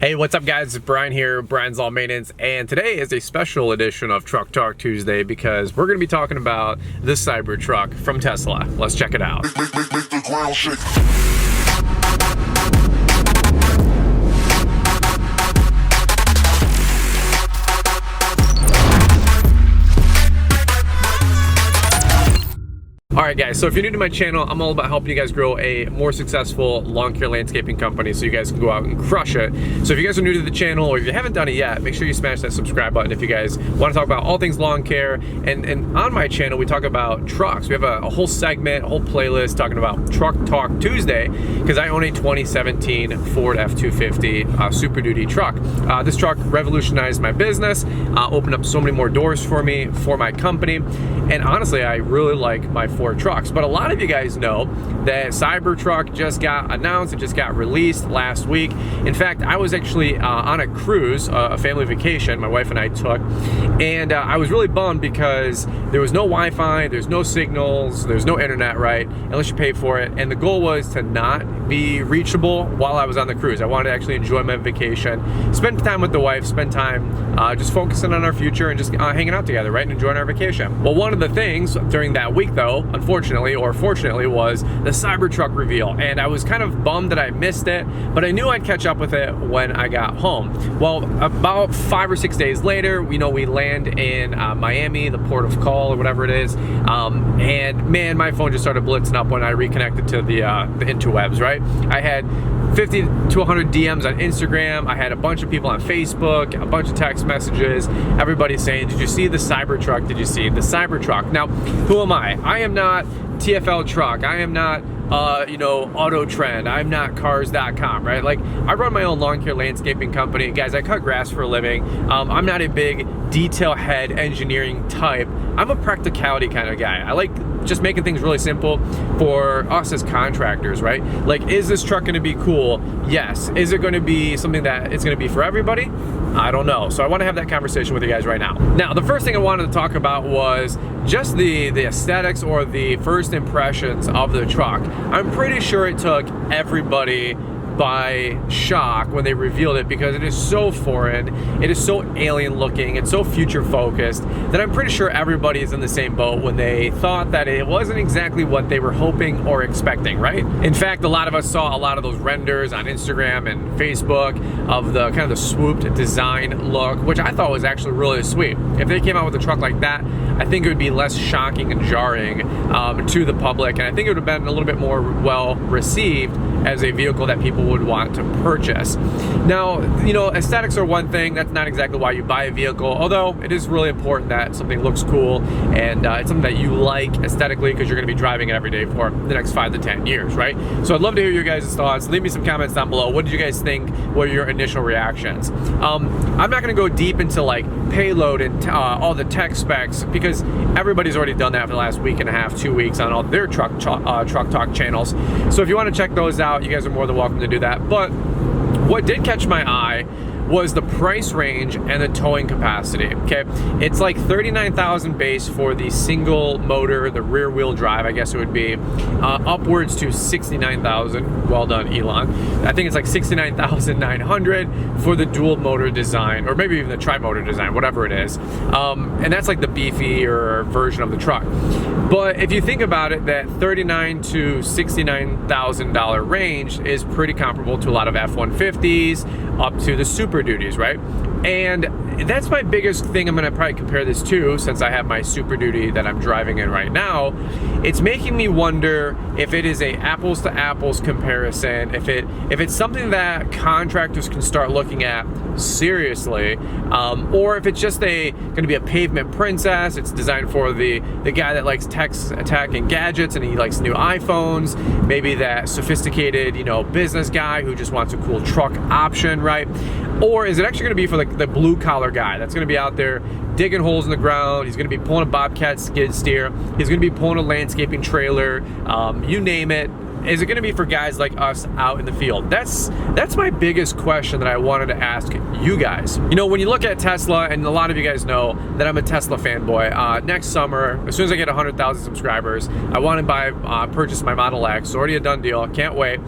Hey, what's up guys? It's Brian here, Brian's Law Maintenance, and today is a special edition of Truck Talk Tuesday because we're going to be talking about this Cybertruck from Tesla. Let's check it out. Make the ground shake. Alright guys, so if you're new to my channel, I'm all about helping you guys grow a more successful lawn care landscaping company so you guys can go out and crush it. So if you guys are new to the channel or if you haven't done it yet, make sure you smash that subscribe button if you guys want to talk about all things lawn care. And on my channel, we talk about trucks. We have a whole segment, a whole playlist talking about Truck Talk Tuesday because I own a 2017 Ford F-250 Super Duty truck. This truck revolutionized my business, opened up so many more doors for me, for my company, and honestly, I really like my Ford trucks. But a lot of you guys know that Cybertruck just got announced, it just got released last week. In fact, I was actually on a cruise, a family vacation my wife and I took, and I was really bummed because there was no Wi-Fi, there's no signals, there's no internet, right, unless you pay for it. And the goal was to not be reachable while I was on the cruise. I wanted to actually enjoy my vacation, spend time with the wife, spend time just focusing on our future and just hanging out together, right, and enjoying our vacation. Well, one of the things during that week though, unfortunately or fortunately, was the Cybertruck reveal, and I was kind of bummed that I missed it, but I knew I'd catch up with it when I got home. Well, about 5 or 6 days later, we land in Miami, the port of call or whatever it is, and man, my phone just started blitzing up when I reconnected to the interwebs, right? I had 50 to 100 DMs on Instagram. I had a bunch of people on Facebook, a bunch of text messages, everybody saying, did you see the Cybertruck? Did you see the Cybertruck? Now, who am I? I am not TFL Truck. I am not Auto Trend. I'm not cars.com, right? Like, I run my own lawn care landscaping company. Guys, I cut grass for a living. I'm not a big detail head engineering type. I'm a practicality kind of guy. I like just making things really simple for us as contractors, right? Like, is this truck gonna be cool? Yes. Is it gonna be something that it's gonna be for everybody? I don't know. So I wanna have that conversation with you guys right now. Now, the first thing I wanted to talk about was just the aesthetics or the first impressions of the truck. I'm pretty sure it took everybody by shock when they revealed it because it is so foreign, it is so alien looking, it's so future focused that I'm pretty sure everybody is in the same boat when they thought that it wasn't exactly what they were hoping or expecting, right? In fact, a lot of us saw a lot of those renders on Instagram and Facebook of the kind of the swooped design look, which I thought was actually really sweet. If they came out with a truck like that, I think it would be less shocking and jarring to the public, and I think it would have been a little bit more well received as a vehicle that people would want to purchase. Now, aesthetics are one thing. That's not exactly why you buy a vehicle, although it is really important that something looks cool and it's something that you like aesthetically because you're going to be driving it every day for the next 5 to 10 years, right? So I'd love to hear your guys' thoughts. Leave me some comments down below. What did you guys think? What are your initial reactions? I'm not going to go deep into like payload and all the tech specs because everybody's already done that for the last week and a half, 2 weeks on all their truck talk channels. So if you want to check those out, you guys are more than welcome to do that. But what did catch my eye was the price range and the towing capacity, okay? It's like $39,000 base for the single motor, the rear wheel drive, I guess it would be, upwards to $69,000, well done Elon. I think it's like $69,900 for the dual motor design, or maybe even the tri-motor design, whatever it is. And that's like the beefier version of the truck. But if you think about it, that $39,000 to $69,000 range is pretty comparable to a lot of F-150s, up to the Super Duties, right? And that's my biggest thing I'm gonna probably compare this to, since I have my Super Duty that I'm driving in right now. It's making me wonder if it is a apples to apples comparison, if it's something that contractors can start looking at seriously, or if it's just gonna be a pavement princess. It's designed for the guy that likes tech and gadgets and he likes new iPhones, maybe that sophisticated, business guy who just wants a cool truck option, right? Or is it actually gonna be for the blue collar guy that's gonna be out there digging holes in the ground? He's gonna be pulling a Bobcat skid steer, he's gonna be pulling a landscaping trailer, you name it. is it gonna be for guys like us out in the field? That's my biggest question that I wanted to ask you guys. You know, when you look at Tesla, and a lot of you guys know that I'm a Tesla fanboy, next summer, as soon as I get 100,000 subscribers, I want to purchase my Model X. Already a done deal, can't wait.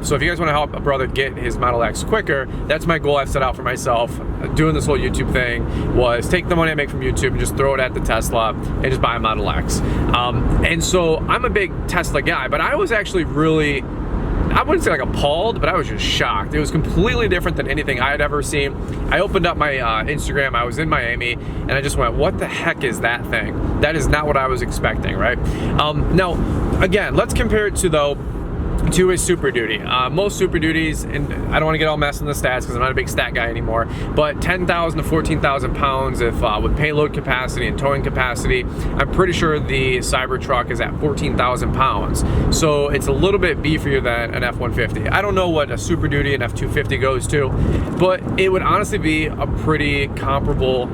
So if you guys want to help a brother get his Model X quicker, that's my goal I've set out for myself. Doing this whole YouTube thing was take the money I make from YouTube and just throw it at the Tesla and just buy a Model X. And so I'm a big Tesla guy, but I was actually really, I wouldn't say like appalled, but I was just shocked. It was completely different than anything I had ever seen. I opened up my Instagram, I was in Miami, and I just went, what the heck is that thing? That is not what I was expecting, right? Now, again, let's compare it to a Super Duty. Most Super Duties, and I don't want to get all messed in the stats because I'm not a big stat guy anymore, but 10,000 to 14,000 pounds if with payload capacity and towing capacity. I'm pretty sure the Cybertruck is at 14,000 pounds. So it's a little bit beefier than an F-150. I don't know what a Super Duty and F-250 goes to, but it would honestly be a pretty comparable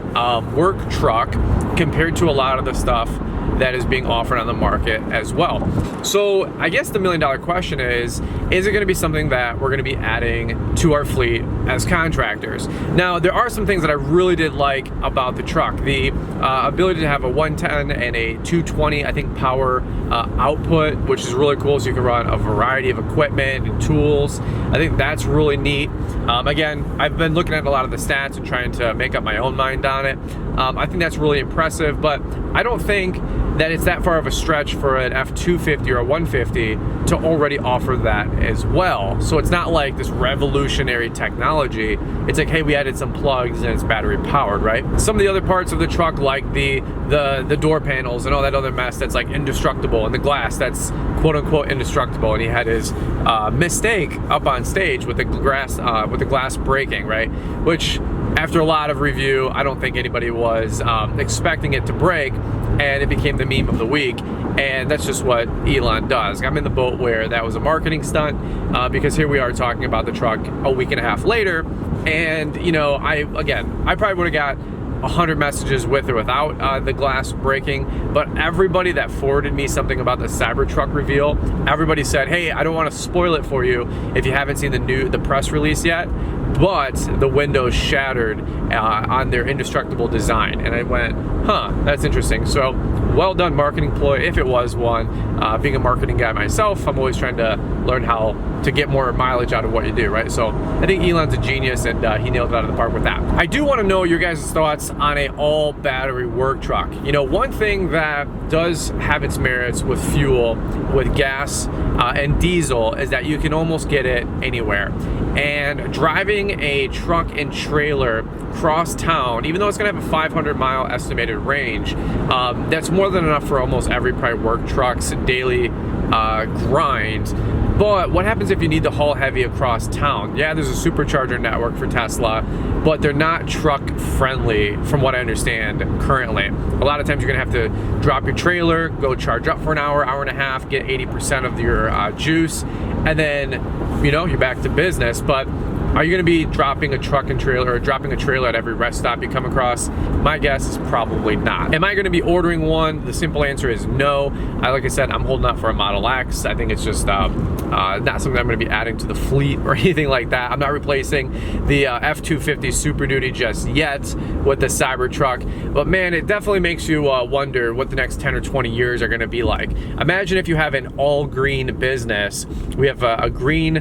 work truck compared to a lot of the stuff that is being offered on the market as well. So I guess the $1,000,000 question is it going to be something that we're going to be adding to our fleet as contractors? Now, there are some things that I really did like about the truck. The ability to have a 110 and a 220, I think, power output, which is really cool, so you can run a variety of equipment and tools. I think that's really neat. Again, I've been looking at a lot of the stats and trying to make up my own mind on it. I think that's really impressive, but I don't think that it's that far of a stretch for an F-250 or a 150 to already offer that as well. So it's not like this revolutionary technology. It's like, hey, we added some plugs and it's battery powered, right? Some of the other parts of the truck, like the door panels and all that other mess that's like indestructible, and the glass that's quote unquote indestructible, and he had his mistake up on stage with the glass breaking, right? Which, after a lot of review, I don't think anybody was expecting it to break, and it became the meme of the week. And that's just what Elon does. I'm in the boat where that was a marketing stunt, because here we are talking about the truck a week and a half later, and you know, I probably would have got 100 messages with or without the glass breaking, but everybody that forwarded me something about the Cybertruck reveal, everybody said, hey, I don't want to spoil it for you if you haven't seen the press release yet, but the windows shattered on their indestructible design. And I went, huh, that's interesting. So well done, marketing ploy, if it was one. Being a marketing guy myself, I'm always trying to learn how to get more mileage out of what you do, right? So I think Elon's a genius, and he nailed it out of the park with that. I do want to know your guys' thoughts on a all battery work truck. You know, one thing that does have its merits with fuel, with gas and diesel, is that you can almost get it anywhere. And driving a truck and trailer cross town, even though it's gonna have a 500-mile estimated range, that's more than enough for almost every probably work truck's daily grind. But what happens if you need to haul heavy across town? Yeah, there's a supercharger network for Tesla, but they're not truck friendly from what I understand currently. A lot of times you're gonna have to drop your trailer, go charge up for an hour, hour and a half, get 80% of your juice, and then, you know, you're back to business. But are you gonna be dropping a truck and trailer, or dropping a trailer at every rest stop you come across? My guess is probably not. Am I gonna be ordering one? The simple answer is no. Like I said, I'm holding out for a Model X. I think it's just not something I'm gonna be adding to the fleet or anything like that. I'm not replacing the F-250 Super Duty just yet with the Cybertruck. But man, it definitely makes you wonder what the next 10 or 20 years are gonna be like. Imagine if you have an all green business. We have a green,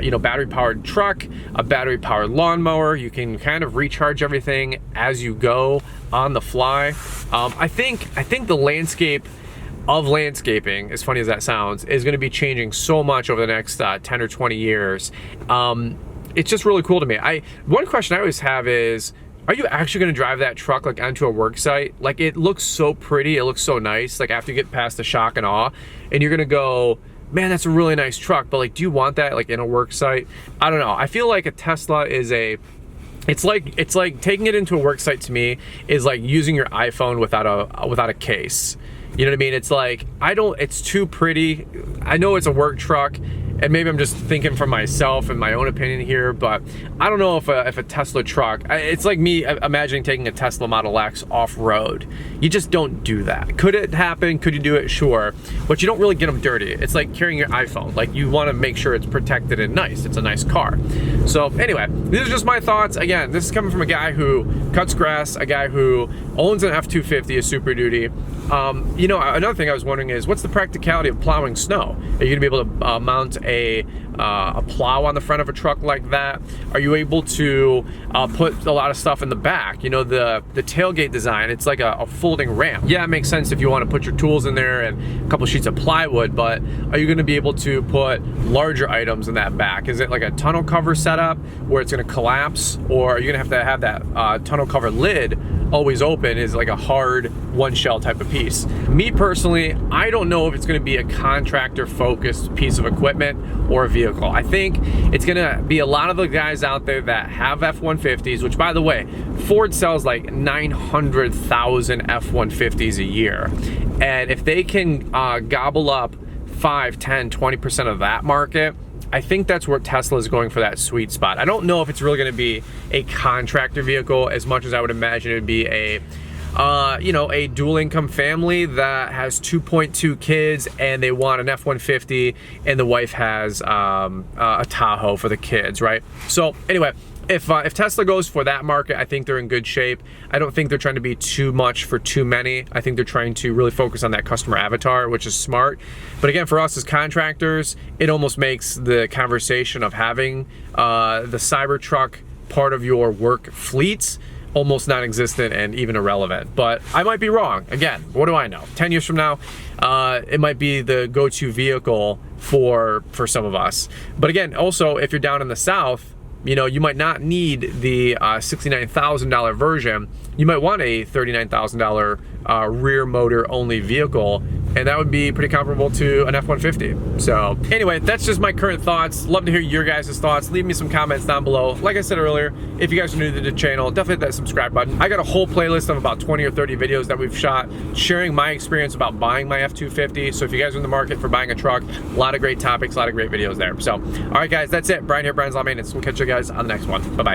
you know, battery powered truck, a battery powered lawnmower. You can kind of recharge everything as you go on the fly. I think the landscape of landscaping, as funny as that sounds, is going to be changing so much over the next 10 or 20 years. It's just really cool to me. One question I always have is, are you actually going to drive that truck like onto a work site? Like, it looks so pretty, it looks so nice, like after you get past the shock and awe, and you're going to go, man, that's a really nice truck, but like, do you want that like in a work site? I don't know. I feel like a Tesla is it's like taking it into a work site to me is like using your iPhone without a case. You know what I mean? It's like, it's too pretty. I know it's a work truck, and maybe I'm just thinking for myself and my own opinion here, but I don't know if a Tesla truck, it's like me imagining taking a Tesla Model X off-road. You just don't do that. Could it happen? Could you do it? Sure. But you don't really get them dirty. It's like carrying your iPhone. Like, you want to make sure it's protected and nice. It's a nice car. So anyway, these are just my thoughts. Again, this is coming from a guy who cuts grass, a guy who owns an F-250, a Super Duty. You know, another thing I was wondering is, what's the practicality of plowing snow? Are you gonna be able to mount a plow on the front of a truck like that? Are you able to put a lot of stuff in the back? You know, the tailgate design, it's like a folding ramp. Yeah, it makes sense if you want to put your tools in there and a couple sheets of plywood, but are you going to be able to put larger items in that back? Is it like a tonneau cover setup where it's going to collapse, or are you going to have that tonneau cover lid always open, is like a hard one shell type of piece? Me personally, I don't know if it's going to be a contractor focused piece of equipment or a vehicle. I think it's going to be a lot of the guys out there that have F-150s, which, by the way, Ford sells like 900,000 F-150s a year. And if they can gobble up 5, 10, 20% of that market, I think that's where Tesla is going for that sweet spot. I don't know if it's really going to be a contractor vehicle as much as I would imagine it would be a you know, a dual income family that has 2.2 kids and they want an F-150 and the wife has a Tahoe for the kids, right? So anyway, if Tesla goes for that market, I think they're in good shape. I don't think they're trying to be too much for too many. I think they're trying to really focus on that customer avatar, which is smart. But again, for us as contractors, it almost makes the conversation of having the Cybertruck part of your work fleets almost non-existent and even irrelevant. But I might be wrong. Again, what do I know? 10 years from now, it might be the go-to vehicle for some of us. But again, also, if you're down in the South, you know, you might not need the $69,000 version. You might want a $39,000 rear motor only vehicle, and that would be pretty comparable to an F-150. So anyway, that's just my current thoughts. Love to hear your guys' thoughts. Leave me some comments down below. Like I said earlier, if you guys are new to the channel, definitely hit that subscribe button. I got a whole playlist of about 20 or 30 videos that we've shot sharing my experience about buying my F-250. So if you guys are in the market for buying a truck, a lot of great topics, a lot of great videos there. So all right guys, that's it. Brian here, Brian's Law Maintenance. We'll catch you guys on the next one. Bye-bye.